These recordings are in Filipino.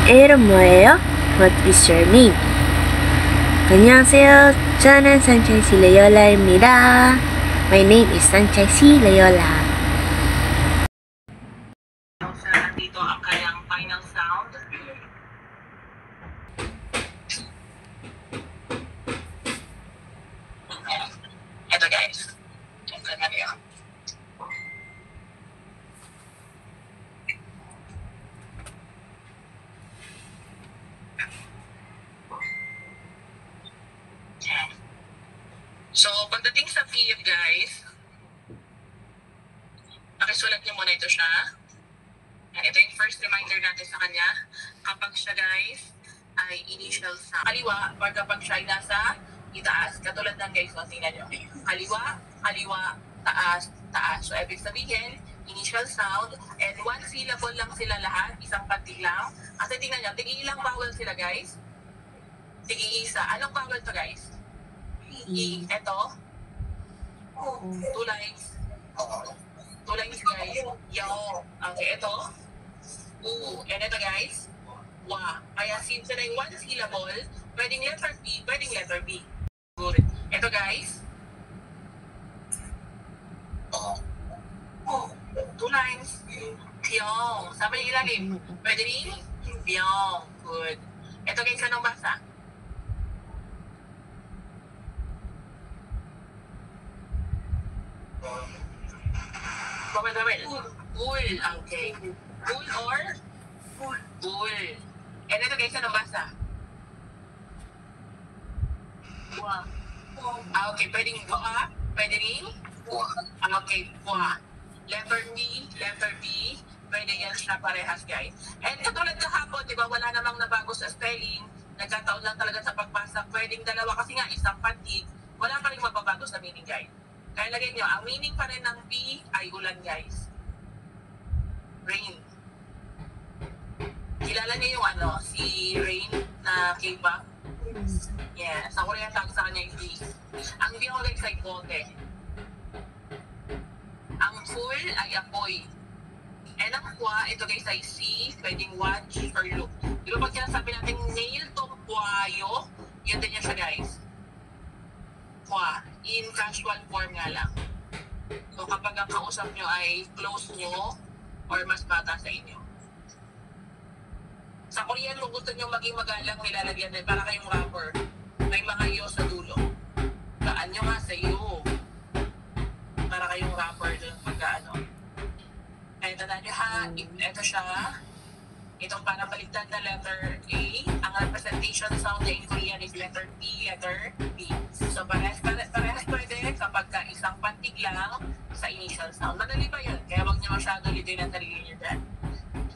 이름 뭐예요? What is your name? 안녕하세요. 저는 Sunshine Loyola입니다. My name is Sunshine Loyola. Dito ang kanyang final sound. Ito guys. Ito na yun. So, pagdating sa feed guys, pakisulat niyo muna ito siya. Ito yung first reminder natin sa kanya. Kapag siya guys ay initial sound. Kaliwa, or kapag siya ay nasa itaas. Katulad ng guys, tingnan nyo. Kaliwa, kaliwa, taas, taas. So, ibig sabihin, initial sound. And one syllable lang sila lahat. Isang patig lang. Kasi tingnan nyo, tig-ilang vowel sila guys. Tig-iisa. Anong vowel to guys? E. Ito. Two lines. Two lines guys. Yo. Okay, ito. And ito guys. Wa. Kaya since na yung one syllable, pwedeng letter P, pwedeng letter B. Good. Ito guys. Two lines. Pyong. Sama yung ilalim. Pwede rin? Pyong. Good. Ito guys, anong basa? Bull. Okay. Bull or? Bull. And ito guys, anong basa? Buwa. Okay, pwedeng buwa. Pwede rin? Okay, buwa. Letter B. Pwede yan siya parehas guys. And katulad kahapon, di ba, wala namang nabago sa spelling. Nagkataon lang talaga sa pagbasa. Pwedeng dalawa kasi nga, isang patig. Wala pa rin mababago sa meaning guys. Kaya lagay nyo, ang meaning pa rin ng P ay ulan guys. Rain. Kilala niyo yung si Rain na K-pop? Yeah, sa Korean tawag sa kanya yung B. Ang B ko guys ay bote. Ang full ay apoy. And ang kwa, ito guys ay see, pwedeng watch or look. Di ba pag sinasabi natin nail to kwayo, yun din yan siya guys. Kwa, in casual form nga lang. So kapag ang kausap nyo ay close nyo or mas bata sa inyo. Sa Korean, kung gusto nyo maging magalang, nilalagyan din para kayong rapper. May mga yo sa dulo. Gaan nyo nga sa iyo. Para kayong rapper dun pagka Kaya tandaan nyo ha, ito siya. Itong para baliktad na letter A. Ang representation sound niya in Korean is letter P, letter B. So parehas pwede kapag isang pantig lang sa initial sound. Madali pa yun, kaya wag niyo masyado litin ang sarili niyo dyan.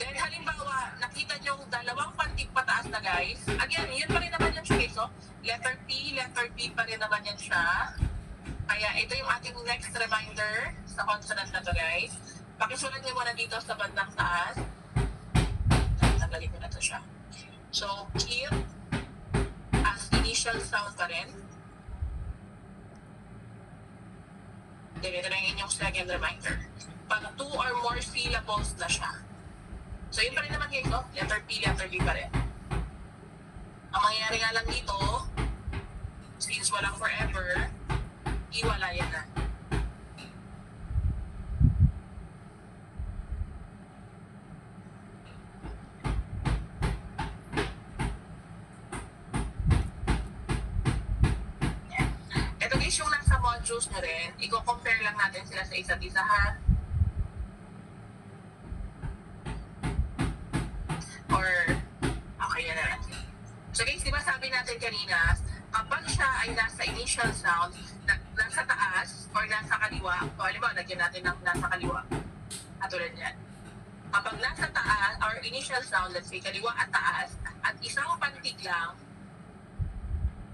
Then halimbawa, nakita niyo dalawang pantig pataas na guys. Again, yun pa rin naman yan siya guys. So, letter P pa rin naman yan siya. Kaya ito yung ating next reminder sa consonant na to guys. Pakisulat niyo muna dito sa bandang taas. Tanggalin ko na to siya. So, keep as initial sound pa rin. Then, ito na yung inyong second reminder. Pag 2 or more syllables na siya. So, yun pa rin naman guys, letter P, letter B pa rin. Ang mangyayari nga lang dito, since walang forever, iwalayan na. Ito guys, yung nasa modules na rin, i-compare lang natin sila sa isa't isa ha. Or, okay na lang. So guys, di ba sabi natin kanina, kapag siya ay nasa initial sound, nasa taas or nasa kaliwa, o halimbawa, lagyan natin ng nasa kaliwa. Katulad yan. Kapag nasa taas, or initial sound, let's say kaliwa at taas, at isang pantig lang,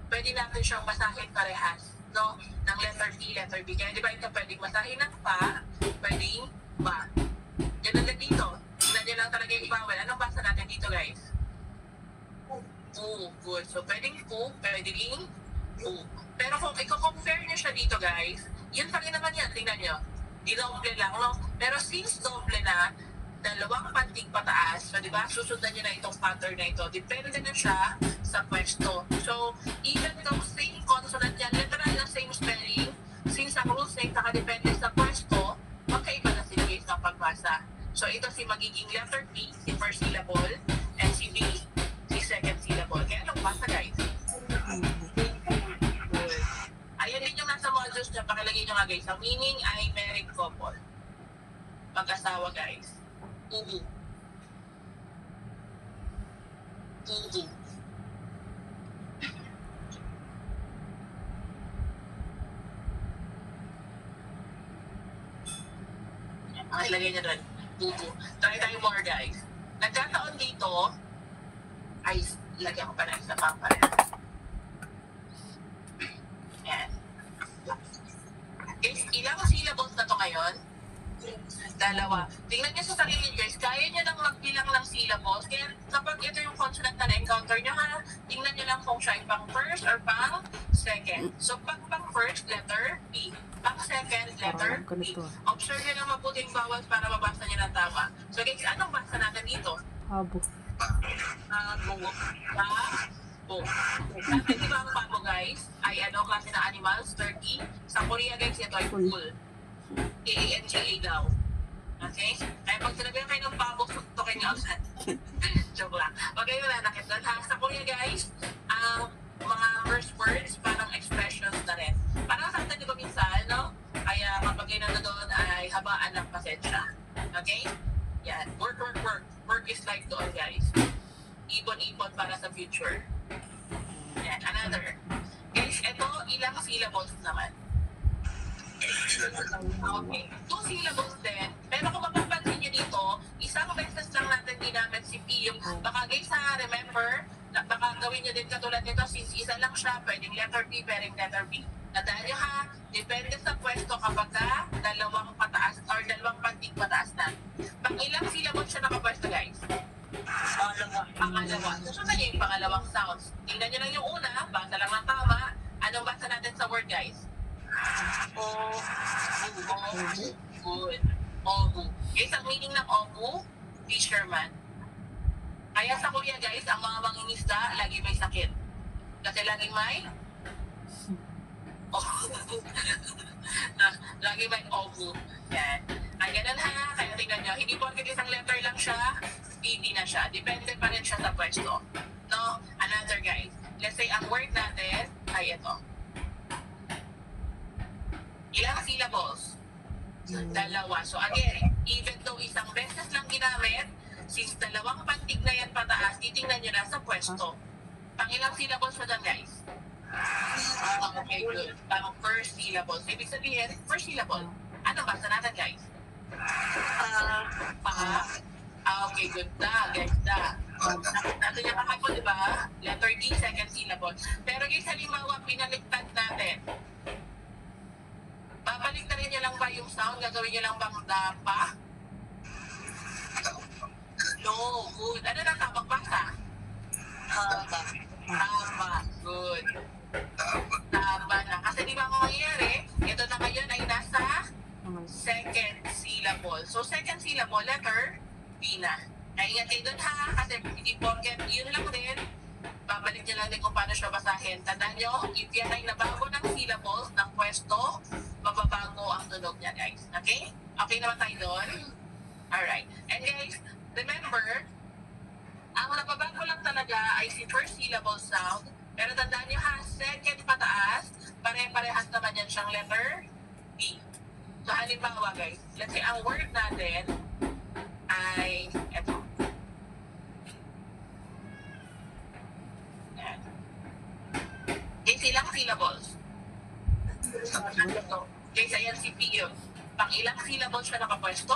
pwede natin siyang basahin parehas, no? Ng letter P, letter B. Kaya di ba ito pwedeng basahin ng pa, pwedeng ba. Ganun lang dito. Tignan nyo lang talaga yung vowel. Anong basa natin dito guys? Po. Good. So pwedeng po, pwedeng po. Pero kung i-compare nyo siya dito guys, yun pa rin naman yan. Tingnan nyo. Di doble lang, no? Pero since doble na, dalawang pantig pataas. So, di ba, susundan nyo na itong pattern na ito. Depende na siya sa pwesto. So, even though same consonant yan, literal na same spelling, since ang rules na nakadepende sa pwesto, magkaiba na sila guys ng pagbasa. So, ito si magiging letter P, si first syllable, and si B, si second syllable. Kaya anong basa guys? Good. Ayan din yung nasa modules niya, pakilagay nyo nga guys. Ang meaning ay married couple. Mag-asawa guys. Ubu. Ubu. Pakilagay nyo doon. Ubu. Try tayo more guys. Nagkataon dito, ay, lagyan ko pa na isa pa pala. Yan. Guys, ilang syllables na to ngayon? Dalawa. Tingnan niyo sa sarili guys, kaya niyo nang magbilang ng syllables. Kaya kapag ito yung consonant na na-encounter niyo ha, tingnan niyo lang kung siya ay pang first or pang second. So pag pang first, letter P. Pang second, letter P. Observe niyo lang mabuting bawat para mabasa niyo ng tama. So guys, anong basa natin dito? Habo. Pabo. Pabo. Natin di ba ang pabo guys? Ay ano klase ng animals? Turkey. Sa Korea guys, ito ay bull. A-A-N-G-A daw. Okay? Kaya pag sinabihan kayo ng pabo, sutukin niyo agad. Joke lang. Okay, wala nakit doon. Sa Korea guys, ang mga first words, parang expressions na rin. Parang sa atin, di ba minsan, no? Kaya kapag kayo na doon ay habaan ng pasensya. Okay? Yan. Work, work, work. Work is life doon guys. Ipon-ipon para sa future. Yan. Another. Guys, ito, ilang syllables naman. Okay. 2 syllables din. Pero kung mapapansin nyo dito, isang beses lang natin ginamit si P. Yung baka guys ha, remember, baka gawin nyo din katulad nito, since isa lang siya, pwedeng letter P, pwedeng letter B. Tandaan nyo ha, depende sa pwesto kapag ka dalawang pataas or dalawang pantig pataas na. Pang ilang syllables siya nakapwesto guys? Pangalawa. Susunod nyo yung pangalawang sounds. Tingnan nyo lang yung una, basa lang ng tama. Anong basa natin sa word guys? Good. Ogu. Guys, ang meaning ng ogu, fisherman. Kaya sa Korea guys, ang mga mangingisda, lagi may sakit. Kasi laging may lagi may ogu. Yan. Ay, ganun ha. Kaya tingnan nyo, hindi porket isang letter lang siya, hindi na siya. Depende pa rin siya sa pwesto. No? Another guys. Let's say, ang word natin ay ito. Ilang syllables? Dalawa. So again, even though isang beses lang ginamit, since dalawang pantig na yan pataas, titingnan nyo na sa pwesto. Pangilang syllables mo dyan, guys? Okay, good. Pang first syllables. Ibig sabihin, first syllable. Ano basa natin, guys? Okay, good da. Guys, da. Natin yung kahapon, di ba? Letter D, second syllable. Pero guys, halimbawa, pinaliktad natin. Babalik na rin nyo lang ba yung sound? Gagawin nyo lang bang dapa? No, good. Ano na tamang basa? Tama. Good. Tama na. Kasi di ba ang mangyayari, ito na ngayon ay nasa second syllable. So, second syllable, letter B na. Kaya ingat kayo dun ha, kasi hindi forget, yun lang din. Babalik nyo lang din kung paano siya basahin. Tandaan nyo, if yan ay nabago ng syllables, ng pwesto, mababago ang tunog niya, guys. Okay? Okay naman tayo doon? Alright. And guys, remember, ang nababago lang talaga ay si first syllable sound. Pero tandaan nyo ha, second pataas, pare-parehas naman yan siyang letter B. So halimbawa guys, let's say ang word natin ay eto. Yan. Guys, ilang syllables? Guys, ayan si P yun. Pang ilang syllables siya nakapwesto?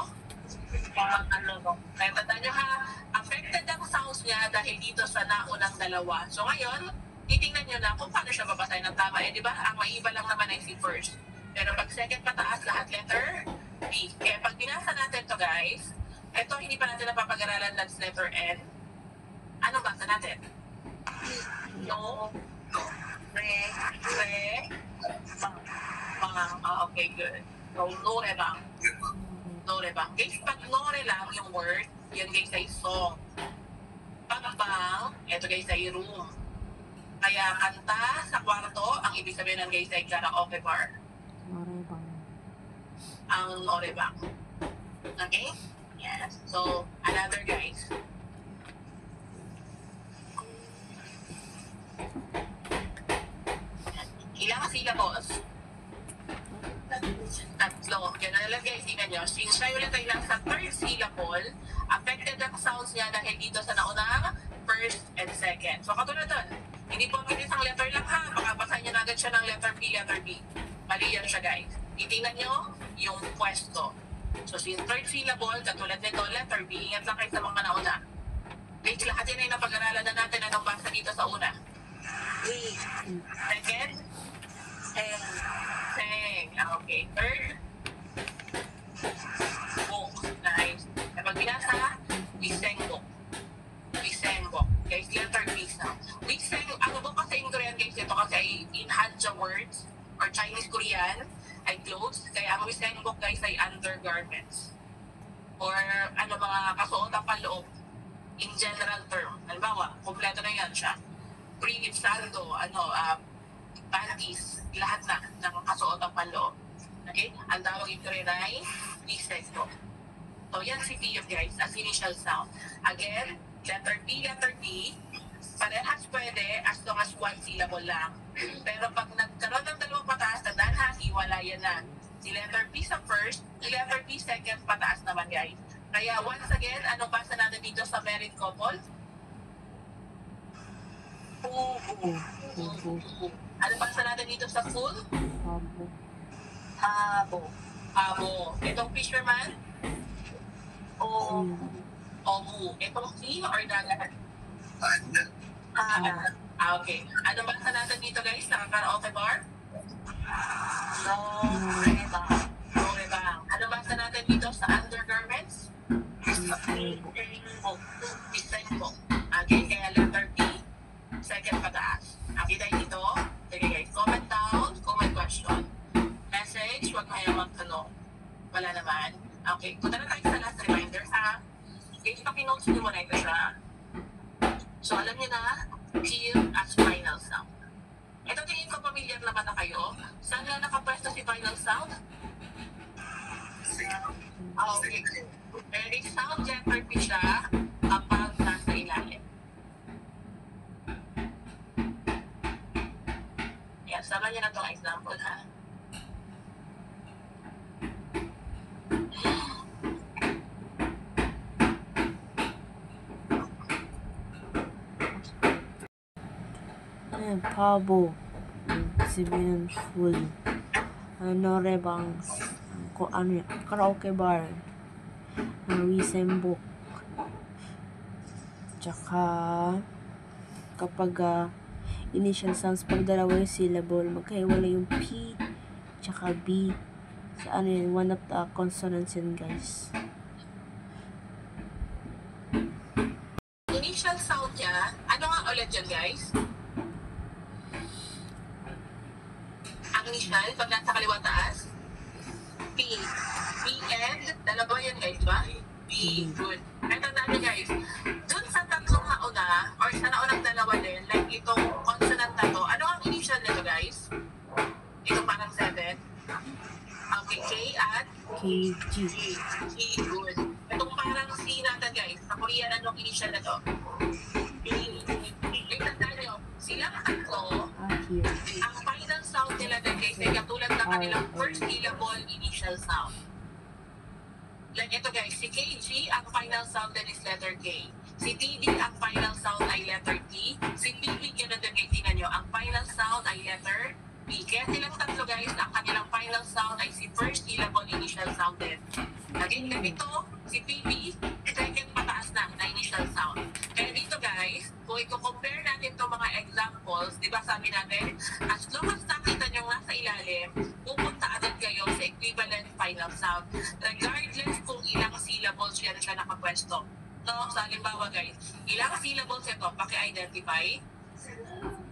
Pang ano. Kaya tandaan nyo ha, affected ang sounds niya dahil dito sa naunang dalawa. So ngayon, titingnan nyo na kung paano siya babasahin ng tama. Eh di ba, ang maiba lang naman ay si first. Pero pag second pataas, lahat letter B. Kaya pag binasa natin to guys, eto hindi pa natin napapag-aralan, that's letter N. Anong basa natin? No. Re. Bang. Okay, good. No, no, bang. Nore bang. Guys, pag nore lang yung word, yan guys ay song. Pag bang, ito guys ay room. Kaya kanta sa kwarto, ang ibig sabihin ng guys ay karaoke bar. Norebang. Ang nore bang. Okay? Yes. So, another guys. Ilang syllables? Tatlo. Ganun lang guys, tingnan nyo. Since tayo ulit ay nasa third syllable, affected ang sounds niya dahil dito sa naunang first and second. So katulad doon, hindi po ang isang letter lang ha. Baka basahin niya na agad siya ng letter B, letter B. Mali yan siya guys. Itingnan nyo yung pwesto. So since third syllable, katulad nito, letter B, ingat lang kayo sa mga nauna. Guys, lahat yan ay napag-aralan na natin anong basa dito sa una. Second, Seng. Okay. Third, book. Nice. Kapag binasa, Wisengbok. Wisengbok. Guys, letter B sound. Wiseng, ano ba kasi in Korean guys, ito kasi ay in Hanja words or Chinese Korean ay clothes. Kaya ang Wisengbok guys ay undergarments. Or ano mga kasuotan panloob. In general term. Halimbawa, kompleto na yan siya. Brief, sando, panties, lahat na ng kasuotang panloob. Okay? Ang tawag ito rin ay Wisengbok. So, yan si P guys, as initial sound. Again, letter P, letter D, parehas pwede as long as one syllable lang. Pero pag nagkaroon ng dalawang pataas, tandaan ha, hiwalayan na. Si letter P sa first, si letter P second, pataas naman guys. Kaya once again, anong basa natin dito sa married couple? Ano basa natin dito sa full? Habo. Habo. Itong fisherman? Omu. Itong sea or dagat? Okay. Ano basa natin dito guys? Nakaka-karaoke bar? Norebang. Norebang. Ano basa natin dito sa undergarments? Wisengbok. Okay, kaya letter P. Second pataas. Okay, tayo dito. Sige guys, comment down, comment question. Message, huwag kayo magtanong. Wala naman. Okay, punta na tayo sa last reminder ha. Guys, paki-notes nyo muna ito siya. So, alam nyo na, kill as final sound. Ito tingin ko familiar naman na kayo. Saan na nakapwesto si final sound? Okay. Very sound letter P siya kapag nasa ilalim. Yan, sama niyo na itong example ha. Pabo. Sabihin full. Norebang. Kung ano yan. Karaoke bar. Wisengbok. Tsaka kapag initial sounds, pag dalawa yung syllable, magkahiwala yung P tsaka B. Sa ano yun, one of the consonants yun guys. Initial sound niya, ano nga ulit yun guys? Ang initial, pag nasa kaliwa taas, P. P and, dalawa yan guys, ba? P. Good. At tandaan niyo guys, dun sa tatlong nauna, or sa naunang dalawa din, like itong consonant na to, ano ang initial nito guys? Itong parang 7. Okay, K at KG. G. Good. Itong parang C natin guys, sa Korean, anong initial na to? P. Tandaan niyo, silang tatlo, Here. ang final sound nila guys ay katulad ng kanilang first syllable initial sound. Like ito guys, si KG, ang final sound din is letter K. Si TD, ang final sound ay letter T. Si PB, ganun din guys, tingnan nyo, ang final sound ay letter P. Kaya silang tatlo guys, ang kanilang final sound ay si first syllable initial sound din. Again, ganito, si PB, second pataas na initial sound. Kaya dito guys, kung i-compare natin itong mga examples, di ba sabi natin, as long as nakita nyo nasa ilalim, pupunta agad kayo sa equivalent final sound. Regardless kung ilang syllables yan siya nakapwesto. No, sa halimbawa guys, ilang syllables ito, paki-identify,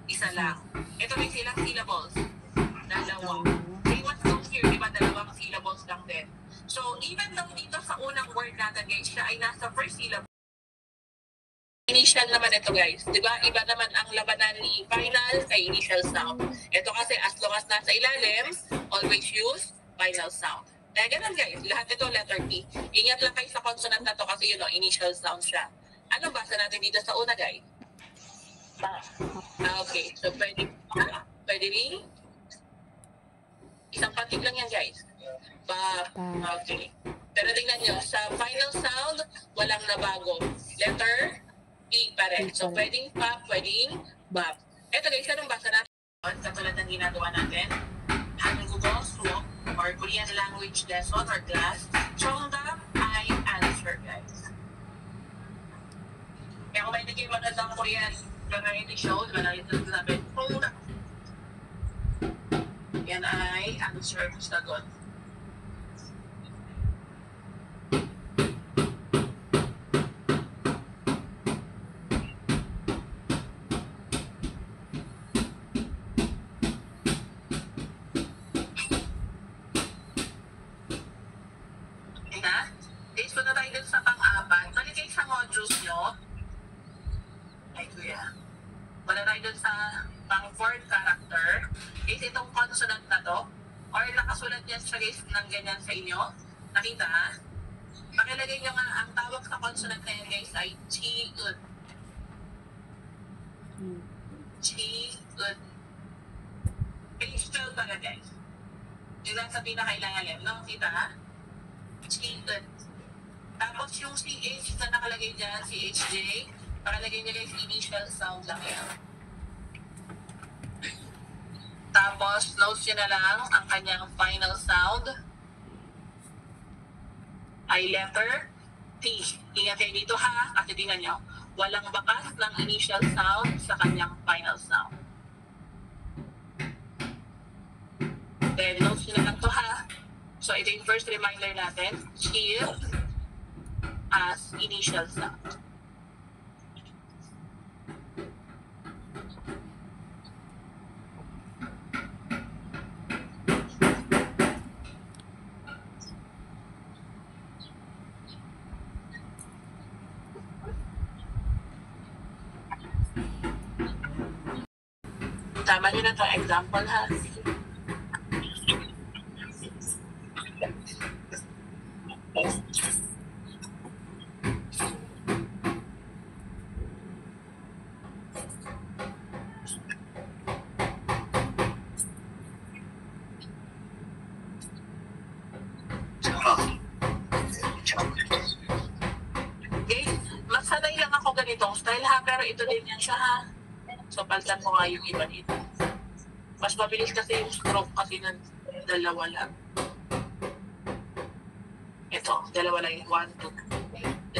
isa lang. Ito may ilang syllables, dalawa. Same as those here, di ba, dalawang syllables lang din. So, even though dito sa unang word natin, guys, siya ay nasa first syllable, initial naman ito, guys. Di ba? Iba naman ang labanan ni final kay initial sound. Ito kasi, as long as nasa ilalim, always use final sound. Kaya ganun, guys. Lahat ito, letter P. Ingat lang kayo sa consonant na to kasi initial sound siya. Ano basa natin dito sa una, guys? Okay. So, pwede rin? Isang patig lang yan, guys. Okay. Pero tingnan nyo, sa final sound, walang nabago. Letter B pa rin. So, pwedeng pop, pwedeng bop. Ito guys, anong basa natin? Katulad ng ginagawa natin. Hangugo, swok, or Korean language lesson or class. Chonggap ay answer, guys. Kaya kung may hindi kayo magandang Korean variety show, diba na ito natin? Chonggap. Yan ay answer, sagot. Guys, punta tayo dun sa pang-apat. Balik kayo sa modules nyo. Ay, kuya. Punta tayo dun sa pang-fourth character. Guys, itong consonant na to, or nakasulat yan siya guys ng ganyan sa inyo. Nakita ha? Pakilagay nyo nga, ang tawag sa consonant na yan guys ay chi-ud. Chi-ud. Page 12 para guys. Yung nasa pinakailangalim, no? Kita ha? Chi-ud. Tapos yung CH na nakalagay dyan, CHJ, nakalagay nyo guys, initial sound lang yan. Tapos, notes nyo na lang ang kanyang final sound ay letter T. Ingat kayo dito ha, kasi tingnan nyo, walang bakas ng initial sound sa kanyang final sound. Then, notes nyo na lang to ha. So, ito yung first reminder natin. Chill as initial sound. Tama nyo na itong example ha. Sanay lang ako ganitong style ha, pero ito din yan siya ha. So, paltan ko nga yung iba dito. Mas mabilis kasi yung stroke kasi ng dalawa lang. Ito, dalawa lang yung 1, 2.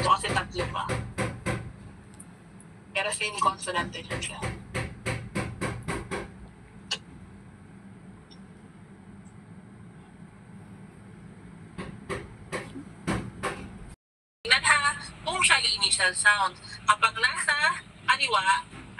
Ito kasi tatlo pa. Pero same consonant din siya. Tingnan ha, kung siya yung initial sound. Kapag nasa kaliwa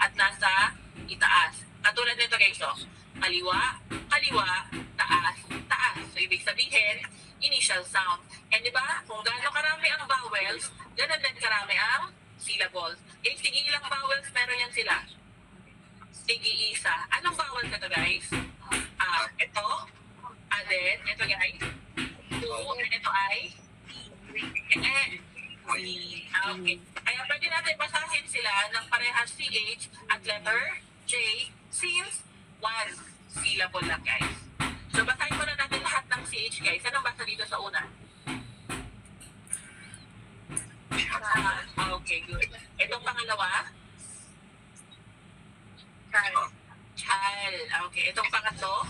at nasa itaas. Katulad nito guys, so, kaliwa, kaliwa, taas, taas. So, ibig sabihin, initial sound. And diba, kung gaano karami ang vowels, ganun din karami ang syllables. Eh, sige ilang vowels meron yan sila? Sige isa. Anong vowels ito guys? Ito, then, ito guys, 2, and ito ay N. Okay. Kaya pwede natin basahin sila ng parehas CH at letter J since 1 syllable lang guys. So basahin muna natin lahat ng CH guys. Anong basa dito sa una? Okay, good. Itong pangalawa? Chal. Okay. Itong pangatlo?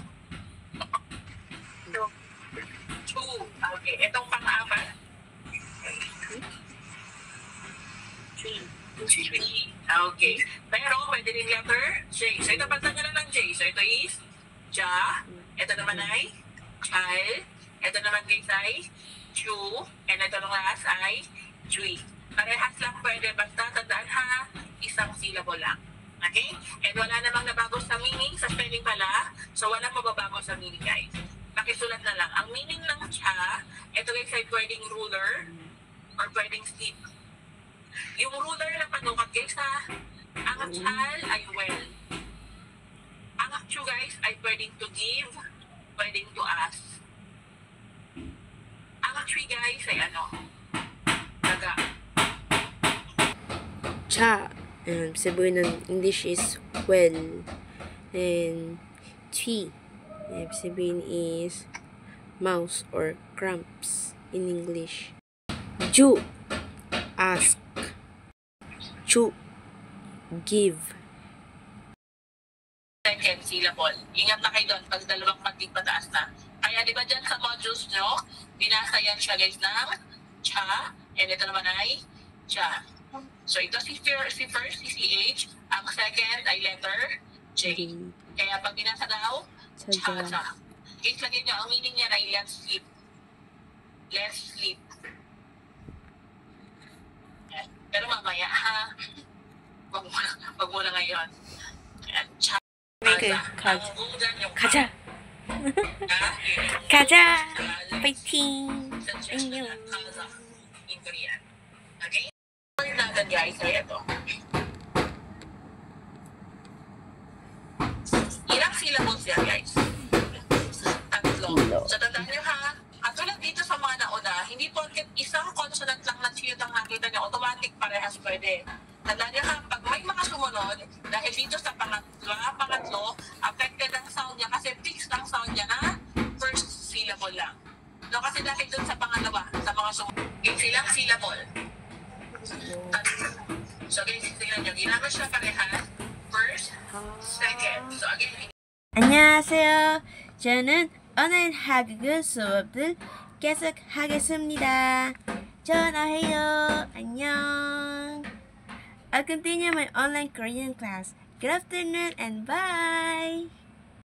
Chu. Okay. Itong pang-apat? Okay. Pero pwede rin letter J. So ito pagtanga na ng J. So ito is Ja. Ito naman ay Chal. Ito naman guys ay Chu. And ito nung last ay Jui. Parehas lang pwede. Basta tandaan ha, isang syllable lang. Okay? And wala namang nabago sa meaning, sa spelling pala. So walang mababago sa meaning guys. Pakisulat na lang. Ang meaning ng cha, ito guys ay pwedeng ruler or pwedeng slip. Yung ruler na panukat guys ha, ang chal ay well. Ang chu guys ay pwedeng to give, pwedeng to ask. Ang tree guys ay ano? Daga. Cha. Sabihin ng English is well. And tree. Sabihin is mouse or cramps in English. Ju. Ask. Chu. Give. Second syllable. Ingat na kayo doon pag dalawang pagdig pataas na. Kaya di ba dyan sa modules nyo, binasa yan siya guys ng cha, and ito naman ay cha. So ito si first, si CH, ang second ay letter J. Kaya pag binasa daw, cha. Guys, lagyan nyo, ang meaning niya ay let's sleep. Let's sleep. Yan. Pero mamaya ha, wag muna ngayon. Yan, cha. 가자. 가자. 파이팅. 안녕. In Korean. Okay? Word natin guys ay ito. Ilang syllables yan guys? Tatlo. So tandaan nyo ha, katulad dito sa mga nauna, hindi porket isang consonant lang na siyot ang nakita nyo, automatic parehas pwede. Tandaan nyo ha, pag may mga sumunod, dahil dito sa pangatlo, affected ang sound niya kasi fixed ang sound niya na first syllable lang. No, kasi dahil dun sa pangalawa, sa mga sumunod, silang syllable. So guys, tingnan nyo, ginamit siya parehas, first, second. So again, 안녕하세요. 저는 오늘 한국어 수업을 계속 하겠습니다. 전화해요. 안녕. I'll continue my online Korean class. Good afternoon and bye.